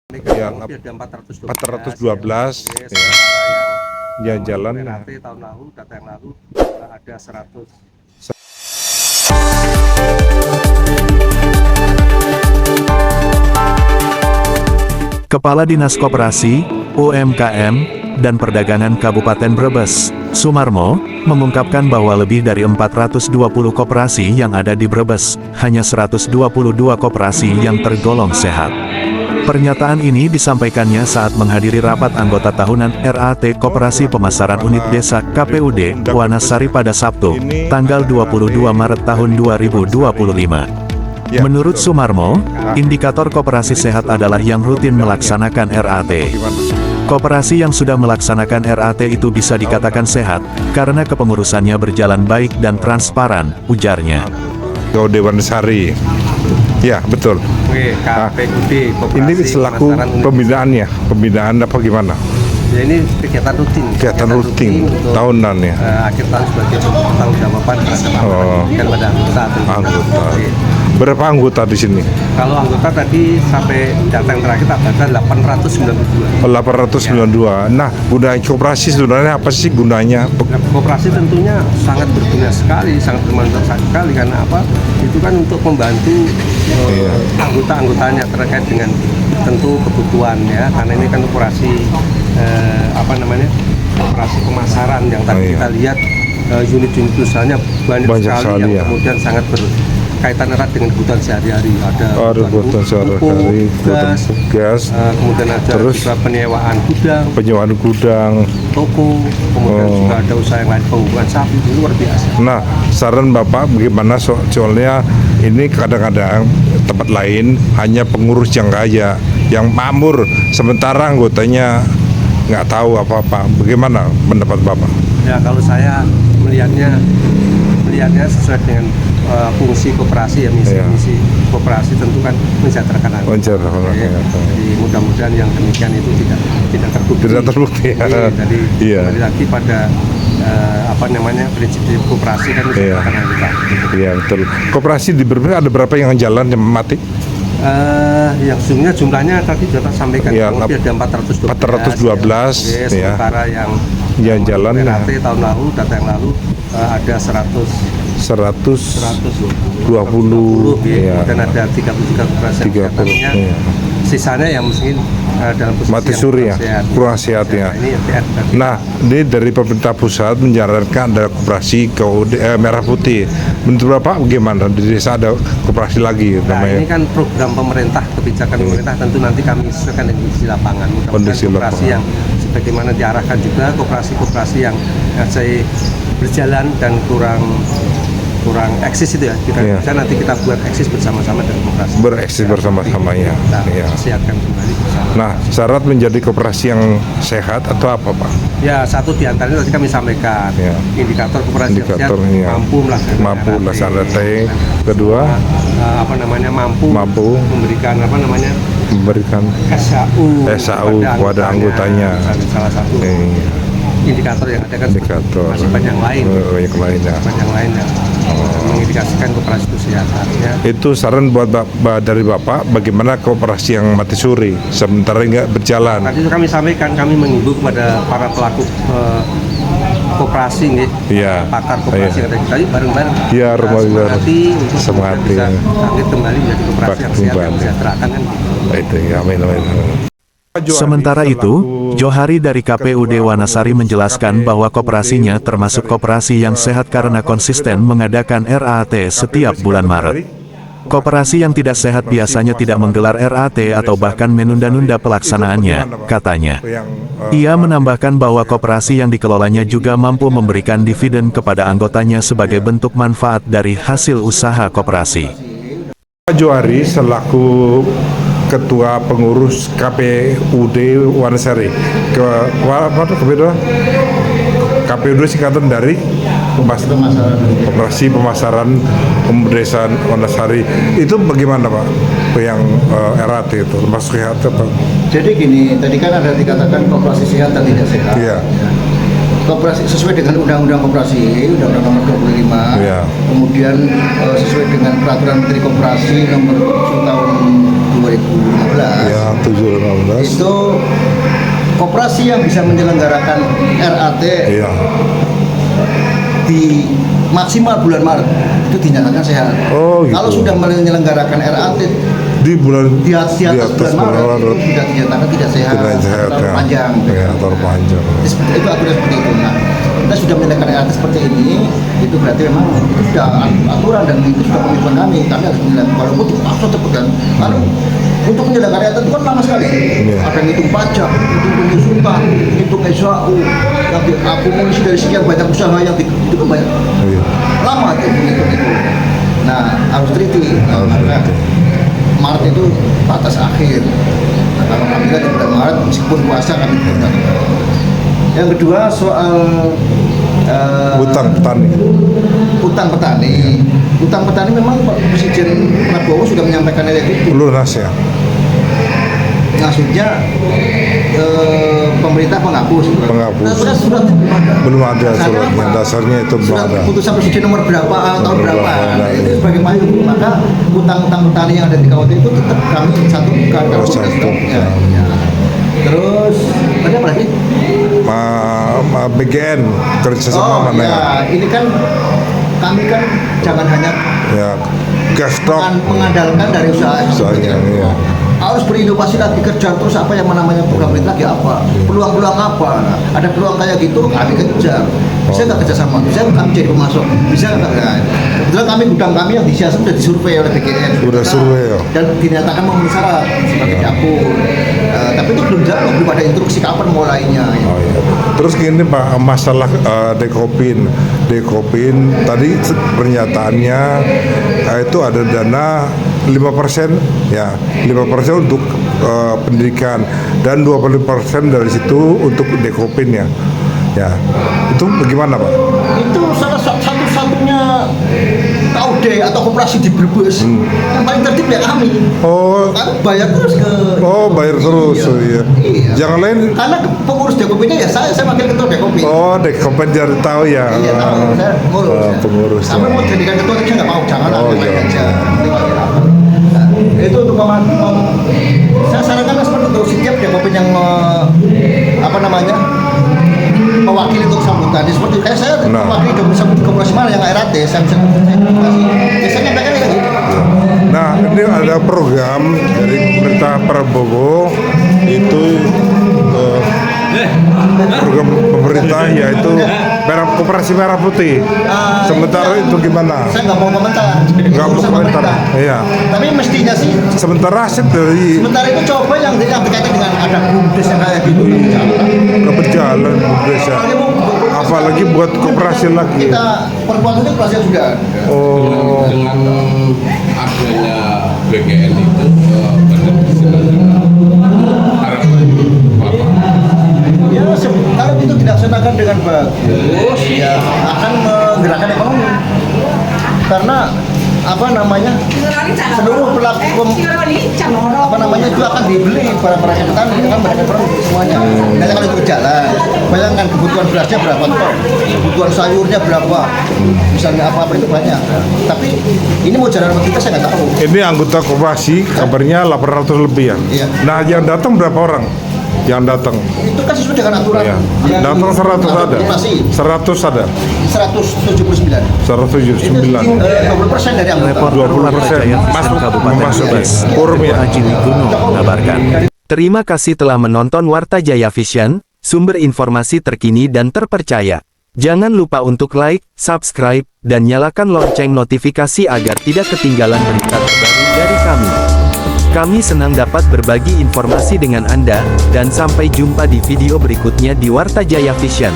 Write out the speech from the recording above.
Ya, Ada 412 ya jalan PRT tahun lalu, data yang lalu ada 100. Kepala Dinas Koperasi, UMKM, dan Perdagangan Kabupaten Brebes, Sumarmo, mengungkapkan bahwa lebih dari 420 koperasi yang ada di Brebes, hanya 122 koperasi yang tergolong sehat. Pernyataan ini disampaikannya saat menghadiri rapat anggota tahunan RAT Koperasi Pemasaran Unit Desa KPUD Wanasari pada Sabtu, tanggal 22 Maret tahun 2025. Menurut Sumarmo, indikator koperasi sehat adalah yang rutin melaksanakan RAT. Koperasi yang sudah melaksanakan RAT itu bisa dikatakan sehat, karena kepengurusannya berjalan baik dan transparan, ujarnya. KPUD Wanasari. Ya, betul. Oke, KPUD Koperasi Ini selaku Pemasaran Unit pembinaannya, pembinaan apa gimana? Ya, ini kegiatan rutin. Kegiatan rutin untuk, tahunan ya. Akhir tahun sebagai pertanggungjawaban terhadap kan pada anggota. Anggota. Oke. Berapa anggota di sini? Kalau anggota tadi sampai data yang terakhir tak baca 892. 892. Nah, gunanya koperasi sebenarnya apa sih gunanya? Nah, koperasi tentunya sangat berguna sekali, sangat bermanfaat sekali karena apa? Itu kan untuk membantu anggota-anggotanya terkait dengan tentu kebutuhan ya, karena ini kan koperasi koperasi pemasaran yang tadi kita lihat unit-unit usahanya banyak sekali yang kemudian sangat berkaitan erat dengan kebutuhan sehari-hari. Ada kebutuhan sehari-hari, gas, kemudian ada terus juga penyewaan gudang, toko, kemudian juga ada usaha yang lain, pengumpulan sapi, itu luar biasa. Nah, saran Bapak bagaimana soalnya ini kadang-kadang tempat lain hanya pengurus yang kaya, yang makmur, sementara anggotanya nggak tahu apa-apa. Bagaimana pendapat Bapak? Ya, kalau saya melihatnya sesuai dengan fungsi koperasi ya, misi koperasi tentu kan mensejahterakan anggota. Jadi mudah-mudahan yang demikian itu tidak terbukti. Tidak terbukti ya. Jadi kembali lagi pada prinsip koperasi kan mensejahterakan anggota. Iya, betul. Koperasi di Brebes ada berapa yang jalan yang mati? Yang sesungguhnya jumlahnya tadi sudah sampaikan ada 412 ya. Sementara yang jalan PRT tahun lalu, data yang lalu ada 120 ya. Dan ada 33 koperasi yang sisanya yang mungkin dalam posisi mati suri ya, kurang sehat ya. Nah, ini dari pemerintah pusat menjalankan ada koperasi merah putih. Menurut Bapak bagaimana di desa ada koperasi lagi? Nah, ini kan program pemerintah, kebijakan pemerintah, tentu nanti kami sesuaikan dengan kondisi lapangan. Mudah-mudahan koperasi yang sebagaimana diarahkan juga, koperasi-koperasi yang saya berjalan dan kurang eksis itu ya, bisa nanti kita buat eksis bersama-sama dengan koperasi. Bereksis bersama-sama ya. Sehatkan kembali bersama. Nah, syarat menjadi koperasi yang sehat atau apa, Pak? Ya, satu di antaranya tadi kami sampaikan, indikator koperasi yang sehat, mampu melaksanakan RAT. Kedua, mampu memberikan SAU kepada anggotanya. Salah satu indikator yang ada kan masih banyak yang lain. Banyak lain yang mengindikasikan koperasi itu sehat. Itu saran buat dari Bapak bagaimana koperasi yang mati suri sementara nggak berjalan. Tadi itu kami sampaikan, kami mengimbau kepada para pelaku koperasi pakar koperasi yang ada di tadi bareng-bareng semangati untuk bisa bangkit kembali menjadi koperasi yang sehat dan mensejahterakan kan. Itu ya, amin. Sementara itu, Johari dari KPUD Wanasari menjelaskan bahwa koperasinya termasuk koperasi yang sehat karena konsisten mengadakan RAT setiap bulan Maret. Koperasi yang tidak sehat biasanya tidak menggelar RAT atau bahkan menunda-nunda pelaksanaannya, katanya. Ia menambahkan bahwa koperasi yang dikelolanya juga mampu memberikan dividen kepada anggotanya sebagai bentuk manfaat dari hasil usaha koperasi. Pak Johari selaku Ketua Pengurus KPUD Wanasari, KPUD singkatan dari Koperasi Pemasaran Desa Wanasari. Itu bagaimana Pak? Yang RAT itu termasuk sehat apa? Jadi gini, tadi kan ada dikatakan koperasi sehat dan tidak sehat. Iya. Koperasi sesuai dengan Undang-Undang Koperasi, Undang-Undang Nomor 25. Kemudian sesuai dengan Peraturan Menteri Koperasi Nomor 7 Tahun 2015 Ya 7-15. itu koperasi yang bisa menyelenggarakan RAT Iya. di maksimal bulan Maret itu dinyatakan sehat. Oh, gitu. Kalau sudah menyelenggarakan RAT Di bulan di atas bulan Maret itu sudah dinyatakan tidak sehat, tidak sehat terlalu ya. panjang. Ya, terlalu panjang. Itu aturan seperti itu. Nah, kita sudah menyelenggarakan RAT seperti ini, itu berarti memang itu sudah aturan dan itu sudah komitmen kami harus menyelenggarakan walaupun itu paksa cepat kan. Lalu untuk menyelenggarakan RAT itu kan lama sekali. Iya. Ada yang hitung pajak, hitung penyusutan, hitung SAU, yang diakumulasi dari sekian banyak usaha yang itu kan banyak. Iya. Lama itu menghitung itu. Nah, harus teliti. Maka Maret itu batas akhir. Nah, kalau kami kan di bulan Maret meskipun puasa kami bulan. Yang kedua soal Hutang petani. utang petani. Utang petani memang Pak Presiden Prabowo sudah menyampaikan itu. Lunas ya. Maksudnya pemerintah menghapus. Menghapus. Nah, surat Belum ada Dasarnya suratnya. apa? Dasarnya itu belum Surat ada. putusan presiden nomor berapa tahun berapa. Nah, itu iya. sebagai payung. Maka utang-utang petani yang ada di KUT itu tetap kami satukan. Oh, satu. Ya. Terus ada apa lagi? BGN kerjasama mana ya? ya, ini kan kami kan jangan hanya Ya, gas stok. mengandalkan dari usaha Usahanya, iya. harus berinovasi lagi, kerja terus apa yang namanya program itu lagi apa, peluang-peluang apa. Nah, ada peluang kayak gitu kami kejar. Bisa nggak kerjasama? Bisa kami jadi pemasok? Bisa nggak? Nah, kebetulan kami gudang kami yang di Siasem sudah disurvei oleh BGN. Udah survei ya? Dan dinyatakan memenuhi syarat sebagai dapur. Tapi itu belum jalan, belum ada instruksi kapan mulainya. Oh, iya. Terus gini Pak, masalah Dekopin tadi pernyataannya itu ada dana 5% ya, 5% untuk pendidikan dan 20% dari situ untuk Dekopin ya. Ya, itu bagaimana Pak? Itu salah satu-satunya KUD atau koperasi di Brebes yang paling tertib ya kami. Oh, Kami bayar terus ke. bayar terus, Iya. oh, iya. Iya. Jangan lain. Karena pengurus Dekopinnya ya saya wakil ketua Dekopin. Oh, Dekopin jadi tahu ya. Iya, tahu. Saya pengurus. Ya. Pengurus. Kami mau jadikan ketua tapi saya nggak mau, jangan Oh, lain iya. aja. Penting wakil apa. Nah, itu untuk saya sarankan seperti itu setiap Dekopin yang mewakili untuk sambutan seperti kayak saya mewakili sambutan koperasi mana yang RAT saya bisa biasanya mereka kayak gitu. Nah, ini ada program dari pemerintah Prabowo itu program pemerintah yaitu koperasi merah putih. Sementara itu gimana? Saya nggak mau komentar. Nggak mau komentar. Iya. Tapi mestinya sih. Sementara hasil dari Sementara itu coba yang berkaitan dengan ada bumdes yang kayak gitu nggak berjalan desa. Apalagi buat koperasi lagi. Kita perkuat itu koperasi sudah ada. Oh. Dengan adanya BGN itu harapan Bapak. Ya, kalau itu dilaksanakan dengan bagus, ya akan menggerakkan ekonomi. Karena seluruh pelaku itu akan dibeli para petani, akan mereka produksi semuanya. Nanti kalau itu berjalan, bayangkan kebutuhan berasnya berapa ton, kebutuhan sayurnya berapa, misalnya apa itu banyak. Tapi ini mau jalan sama kita saya nggak tahu. Ini anggota koperasi kabarnya 800 lebih ya. Iya. Nah, yang datang berapa orang? Yang datang. Itu kan sesuai dengan aturan. Iya. Yang Datang 100 ada. koperasi. 100 ada. 179. 179. 20% dari anggota. Report 20% Jaya masuk Kabupaten masuk Brebes, quorum ya. Haji Wiguno mengabarkan. Terima kasih telah menonton Warta Jaya Vision, sumber informasi terkini dan terpercaya. Jangan lupa untuk like, subscribe, dan nyalakan lonceng notifikasi agar tidak ketinggalan berita terbaru dari kami. Kami senang dapat berbagi informasi dengan Anda, dan sampai jumpa di video berikutnya di Warta Jaya Vision.